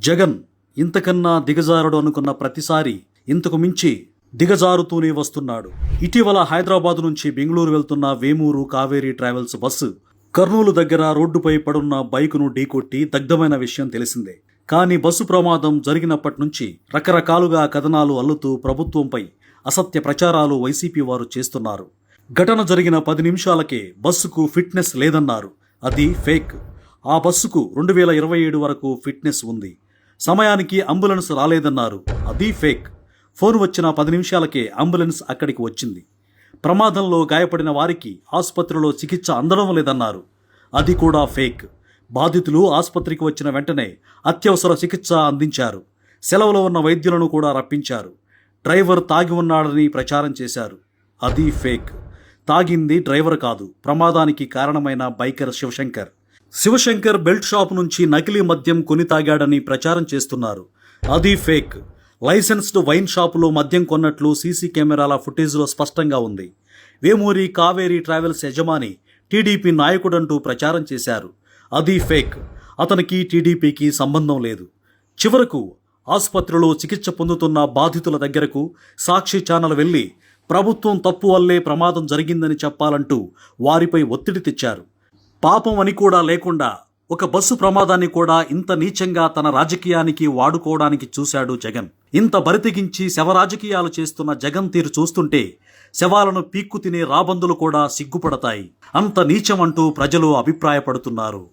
జగన్ ఇంతకన్నా దిగజారుడు అనుకున్న ప్రతిసారి ఇంతకు మించి దిగజారుతూనే వస్తున్నాడు. ఇటీవల హైదరాబాద్ నుంచి బెంగళూరు వెళ్తున్న వేమూరు కావేరీ ట్రావెల్స్ బస్సు కర్నూలు దగ్గర రోడ్డుపై పడున్న బైకును ఢీకొట్టి దగ్ధమైన విషయం తెలిసిందే. కానీ బస్సు ప్రమాదం జరిగినప్పటి నుంచి రకరకాలుగా కథనాలు అల్లుతూ ప్రభుత్వంపై అసత్య ప్రచారాలు వైసీపీ వారు చేస్తున్నారు. ఘటన జరిగిన 10 నిమిషాలకే బస్సుకు ఫిట్నెస్ లేదన్నారు. అది ఫేక్. ఆ బస్సుకు 2027 వరకు ఫిట్నెస్ ఉంది. సమయానికి అంబులెన్స్ రాలేదన్నారు. అది ఫేక్. ఫోన్ వచ్చిన 10 నిమిషాలకే అంబులెన్స్ అక్కడికి వచ్చింది. ప్రమాదంలో గాయపడిన వారికి ఆసుపత్రిలో చికిత్స అందడం లేదన్నారు. అది కూడా ఫేక్. బాధితులు ఆసుపత్రికి వచ్చిన వెంటనే అత్యవసర చికిత్స అందించారు. సెలవులో ఉన్న వైద్యులను కూడా రప్పించారు. డ్రైవర్ తాగి ఉన్నాడని ప్రచారం చేశారు. అది ఫేక్. తాగింది డ్రైవర్ కాదు, ప్రమాదానికి కారణమైన బైకర్ శివశంకర్ బెల్ట్ షాప్ నుంచి నకిలీ మద్యం కొని తాగాడని ప్రచారం చేస్తున్నారు. అది ఫేక్. లైసెన్స్డ్ వైన్ షాపులో మద్యం కొన్నట్లు సీసీ కెమెరాల ఫుటేజ్లో స్పష్టంగా ఉంది. వేమూరి కావేరీ ట్రావెల్స్ యజమాని టీడీపీ నాయకుడంటూ ప్రచారం చేశారు. అది ఫేక్. అతనికి టీడీపీకి సంబంధం లేదు. చివరకు ఆసుపత్రిలో చికిత్స పొందుతున్న బాధితుల దగ్గరకు సాక్షి ఛానల్ వెళ్లి ప్రభుత్వం తప్పు వల్లే ప్రమాదం జరిగిందని చెప్పాలంటూ వారిపై ఒత్తిడి తెచ్చారు. పాపం అని కూడా లేకుండా ఒక బస్సు ప్రమాదాన్ని కూడా ఇంత నీచంగా తన రాజకీయానికి వాడుకోవడానికి చూశాడు జగన్. ఇంత బరితెగించి శవ రాజకీయాలు చేస్తున్న జగన్ తీరు చూస్తుంటే శవాలను పీక్కు తినే రాబందులు కూడా సిగ్గుపడతాయి. అంత నీచమంటూ ప్రజలు అభిప్రాయపడుతున్నారు.